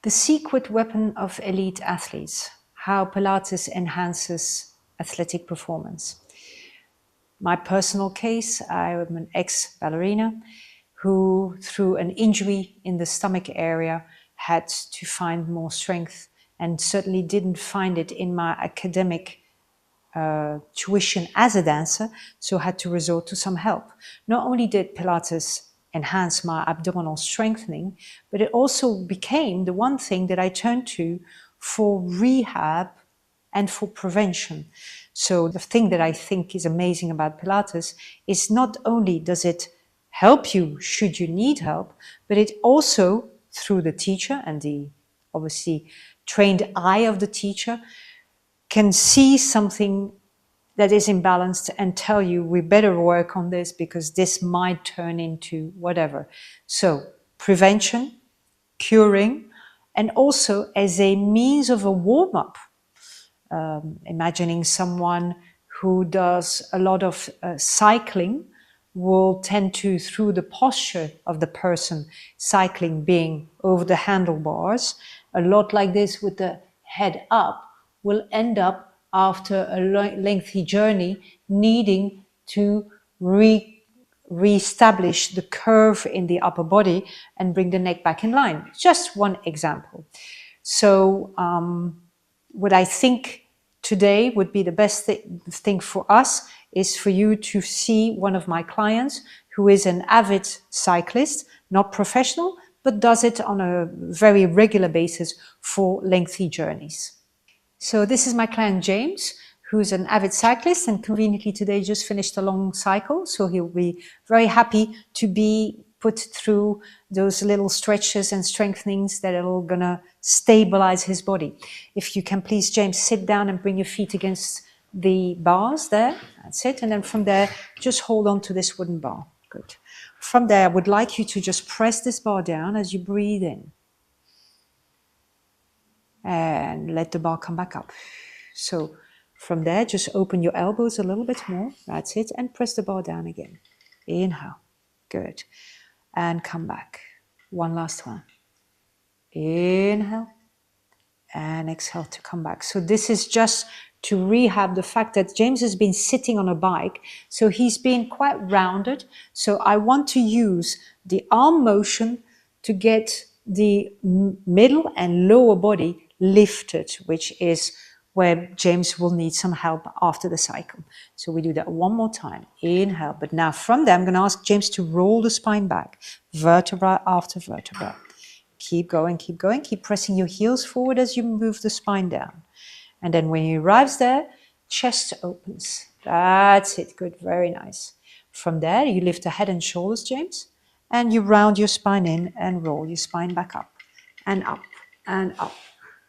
The secret weapon of elite athletes, how Pilates enhances athletic performance. My personal case, I am an ex-ballerina who, through an injury in the stomach area, had to find more strength and certainly didn't find it in my academic tuition as a dancer, so had to resort to some help. Not only did Pilates enhance my abdominal strengthening, but it also became the one thing that I turned to for rehab and for prevention. So the thing that I think is amazing about Pilates is not only does it help you should you need help, but it also, through the teacher and the obviously trained eye of the teacher, can see something that is imbalanced and tell you we better work on this because this might turn into whatever. So prevention, curing, and also as a means of a warm-up. Imagining someone who does a lot of cycling will tend to, through the posture of the person cycling being over the handlebars, a lot like this with the head up, will end up after a lengthy journey needing to reestablish the curve in the upper body and bring the neck back in line. Just one example. So what I think today would be the best thing for us is for you to see one of my clients who is an avid cyclist, not professional, but does it on a very regular basis for lengthy journeys. So this is my client James, who's an avid cyclist and conveniently today just finished a long cycle. So he'll be very happy to be put through those little stretches and strengthenings that are gonna stabilize his body. If you can please, James, sit down and bring your feet against the bars there. That's it. And then from there, just hold on to this wooden bar. Good. From there, I would like you to just press this bar down as you breathe in. And let the bar come back up. So from there, just open your elbows a little bit more. That's it. And press the bar down again. Inhale. Good. And come back. One last one. Inhale. And exhale to come back. So this is just to rehab the fact that James has been sitting on a bike. So he's been quite rounded. So I want to use the arm motion to get the middle and lower body lifted, which is where James will need some help after the cycle. So we do that one more time. Inhale. But now from there, I'm going to ask James to roll the spine back, vertebra after vertebra. Keep going, keep going. Keep pressing your heels forward as you move the spine down. And then when he arrives there, chest opens. That's it. Good. Very nice. From there, you lift the head and shoulders, James, and you round your spine in and roll your spine back up and up and up.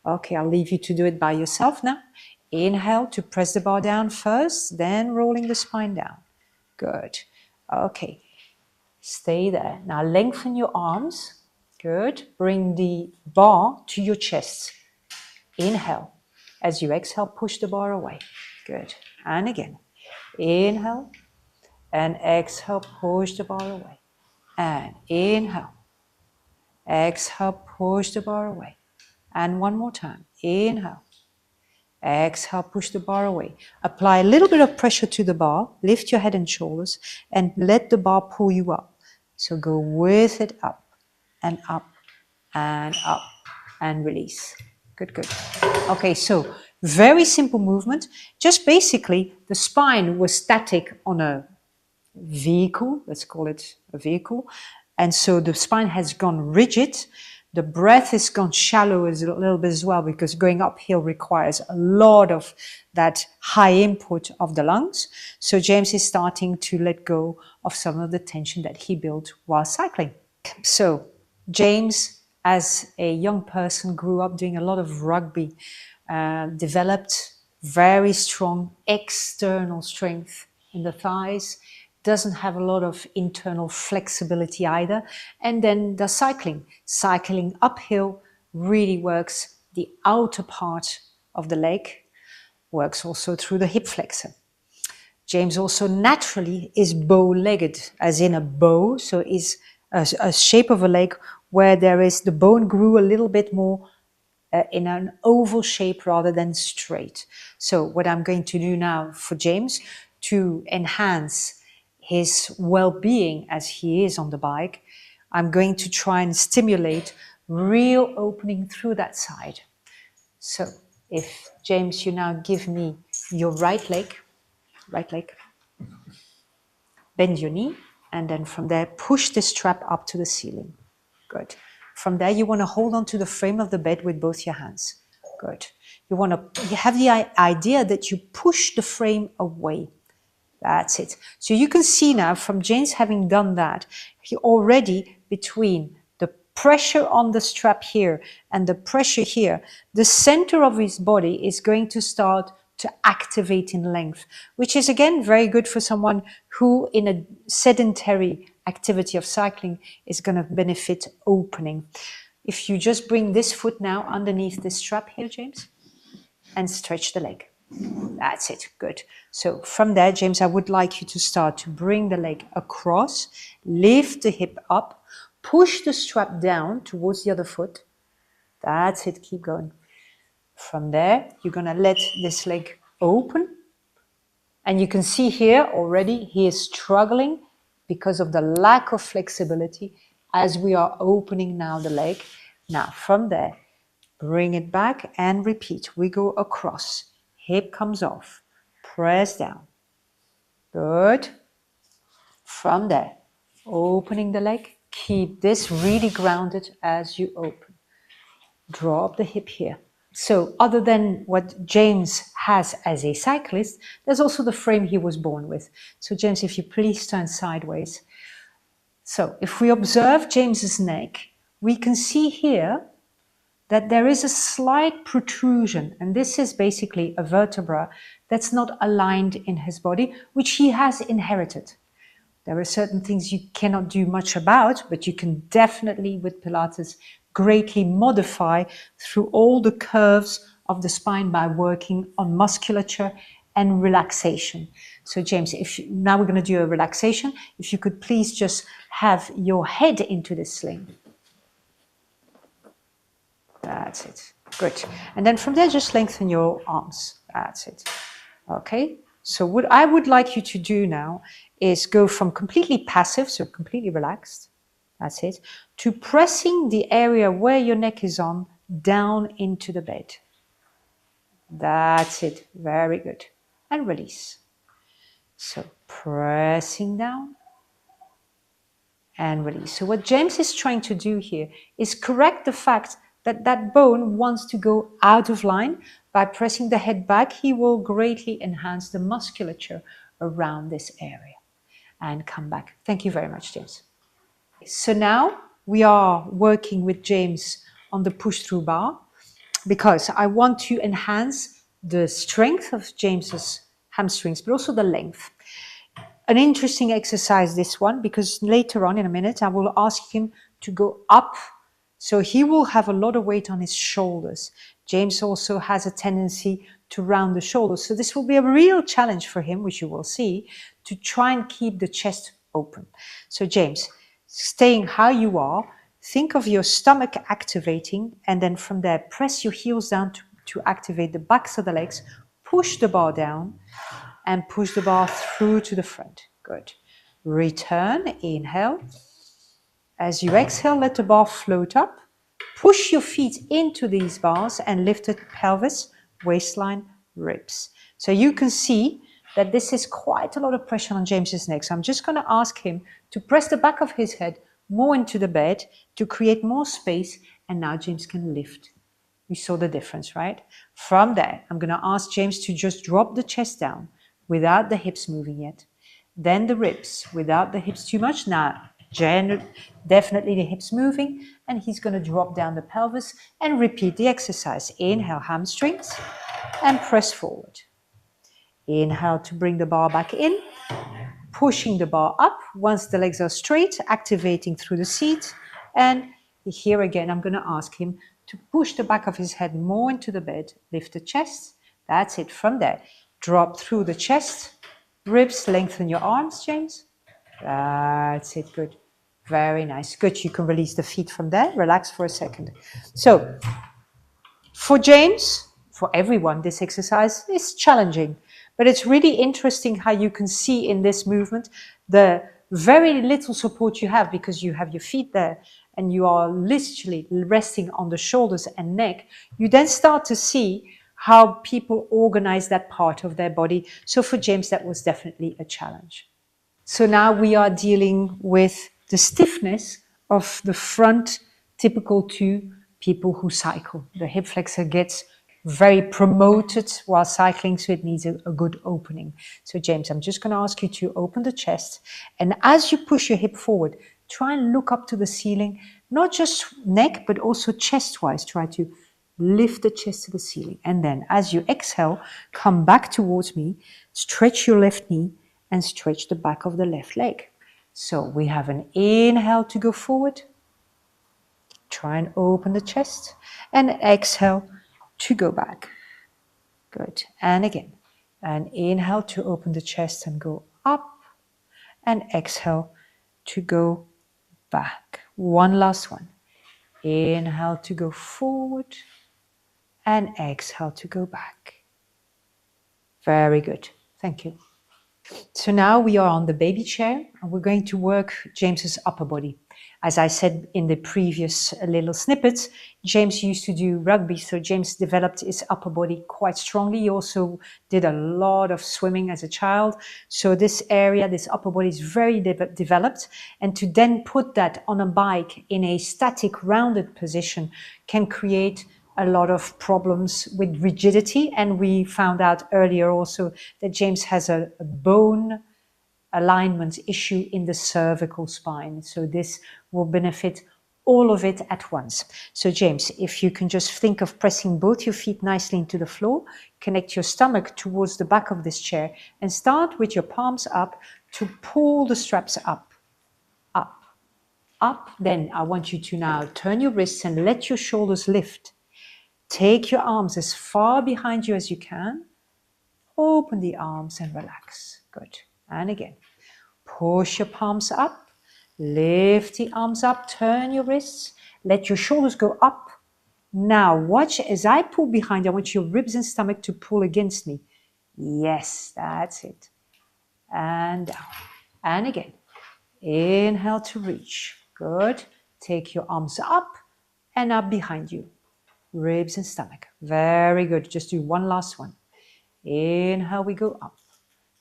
Okay, I'll leave you to do it by yourself now. Inhale to press the bar down first, then rolling the spine down. Good. Okay, stay there. Now lengthen your arms. Good. Bring the bar to your chest. Inhale. As you exhale, push the bar away. Good. And again. Inhale. And exhale, push the bar away. And inhale. Exhale, push the bar away. And one more time. Inhale. Exhale, push the bar away. Apply a little bit of pressure to the bar. Lift your head and shoulders and let the bar pull you up. So go with it up and up and up and release. Good, good. Okay, so very simple movement. Just basically the spine was static on a vehicle. Let's call it a vehicle. And so the spine has gone rigid. The breath has gone shallow a little bit as well because going uphill requires a lot of that high input of the lungs. So James is starting to let go of some of the tension that he built while cycling. So James, as a young person, grew up doing a lot of rugby, developed very strong external strength in the thighs, doesn't have a lot of internal flexibility either, and then does cycling. Cycling uphill really works the outer part of the leg, works also through the hip flexor. James also naturally is bow-legged, as in a bow, so is a shape of a leg where there is the bone grew a little bit more in an oval shape rather than straight. So what I'm going to do now for James to enhance his well-being as he is on the bike, I'm going to try and stimulate real opening through that side. So if James, you now give me your right leg, bend your knee, and then from there, push the strap up to the ceiling. Good. From there, you want to hold on to the frame of the bed with both your hands. Good. You have the idea that you push the frame away. That's it. So you can see now from James having done that, he already between the pressure on the strap here and the pressure here, the center of his body is going to start to activate in length, which is again very good for someone who in a sedentary activity of cycling is going to benefit opening. If you just bring this foot now underneath this strap here, James, and stretch the leg. That's it, good. So from there, James, I would like you to start to bring the leg across, lift the hip up, push the strap down towards the other foot. That's it, keep going. From there, you're gonna let this leg open. And you can see here already, he is struggling because of the lack of flexibility as we are opening now the leg. Now from there, bring it back and repeat. We go across. Hip comes off. Press down. Good. From there, opening the leg. Keep this really grounded as you open. Drop the hip here. So other than what James has as a cyclist, there's also the frame he was born with. So James, if you please turn sideways. So if we observe James's neck, we can see here that there is a slight protrusion, and this is basically a vertebra that's not aligned in his body, which he has inherited. There are certain things you cannot do much about, but you can definitely, with Pilates, greatly modify through all the curves of the spine by working on musculature and relaxation. So James, now we're going to do a relaxation. If you could please just have your head into this sling. That's it. Good. And then from there, just lengthen your arms. That's it. Okay. So what I would like you to do now is go from completely passive, so completely relaxed, that's it, to pressing the area where your neck is on down into the bed. That's it. Very good. And release. So pressing down and release. So what James is trying to do here is correct the fact that that bone wants to go out of line. By pressing the head back, he will greatly enhance the musculature around this area. And come back. Thank you very much, James. So now we are working with James on the push-through bar because I want to enhance the strength of James's hamstrings, but also the length. An interesting exercise, this one, because later on in a minute, I will ask him to go up. So he will have a lot of weight on his shoulders. James also has a tendency to round the shoulders. So this will be a real challenge for him, which you will see, to try and keep the chest open. So James, staying how you are, think of your stomach activating, and then from there, press your heels down to activate the backs of the legs, push the bar down, and push the bar through to the front. Good. Return, inhale. As you exhale, let the bar float up. Push your feet into these bars and lift the pelvis, waistline, ribs. So you can see that this is quite a lot of pressure on James's neck. So I'm just going to ask him to press the back of his head more into the bed to create more space. And now James can lift. You saw the difference, right? From there, I'm going to ask James to just drop the chest down without the hips moving yet. Then the ribs without the hips too much. Now, definitely the hips moving, and he's going to drop down the pelvis and repeat the exercise. Inhale, hamstrings, and press forward. Inhale to bring the bar back in, pushing the bar up once the legs are straight, activating through the seat. And here again, I'm going to ask him to push the back of his head more into the bed, lift the chest. That's it. From there, drop through the chest, ribs, lengthen your arms, James. That's it, good. Very nice. Good. You can release the feet from there. Relax for a second. So for James, for everyone, this exercise is challenging, but it's really interesting how you can see in this movement the very little support you have because you have your feet there and you are literally resting on the shoulders and neck. You then start to see how people organize that part of their body. So for James, that was definitely a challenge. So now we are dealing with the stiffness of the front, typical to people who cycle. The hip flexor gets very promoted while cycling, so it needs a good opening. So James, I'm just going to ask you to open the chest. And as you push your hip forward, try and look up to the ceiling, not just neck, but also chest-wise. Try to lift the chest to the ceiling. And then as you exhale, come back towards me, stretch your left knee, and stretch the back of the left leg. So we have an inhale to go forward. Try and open the chest. And exhale to go back. Good. And again. An inhale to open the chest and go up. And exhale to go back. One last one. Inhale to go forward. And exhale to go back. Very good. Thank you. So now we are on the baby chair and we're going to work James's upper body. As I said in the previous little snippets, James used to do rugby, so James developed his upper body quite strongly. He also did a lot of swimming as a child. So this area, this upper body is very developed. And to then put that on a bike in a static rounded position can create a lot of problems with rigidity. And we found out earlier also that James has a bone alignment issue in the cervical spine. So this will benefit all of it at once. So James, if you can just think of pressing both your feet nicely into the floor, connect your stomach towards the back of this chair and start with your palms up to pull the straps up, up, up. Then I want you to now turn your wrists and let your shoulders lift. Take your arms as far behind you as you can. Open the arms and relax. Good. And again, push your palms up. Lift the arms up. Turn your wrists. Let your shoulders go up. Now watch as I pull behind. I want your ribs and stomach to pull against me. Yes, that's it. And down. And again. Inhale to reach. Good. Take your arms up and up behind you. Ribs and stomach. Very good. Just do one last one. Inhale, we go up.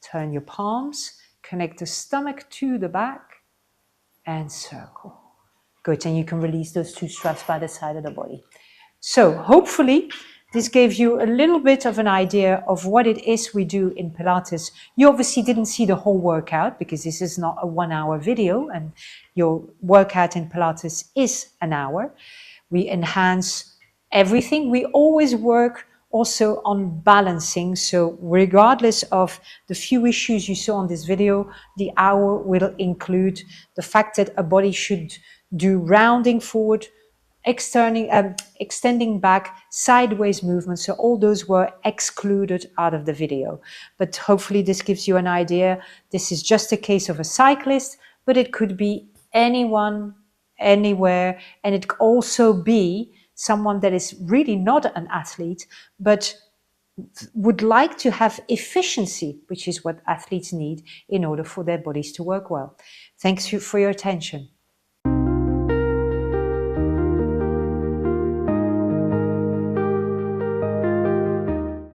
Turn your palms, connect the stomach to the back, and circle. Good, and you can release those two straps by the side of the body. So hopefully this gave you a little bit of an idea of what it is we do in Pilates. You obviously didn't see the whole workout because this is not a 1 hour video and your workout in Pilates is an hour. We enhance everything. We always work also on balancing. So regardless of the few issues you saw on this video, the hour will include the fact that a body should do rounding forward, extending back, sideways movements. So all those were excluded out of the video. But hopefully this gives you an idea. This is just a case of a cyclist, but it could be anyone, anywhere. And it could also be someone that is really not an athlete, but would like to have efficiency, which is what athletes need in order for their bodies to work well. Thanks for your attention.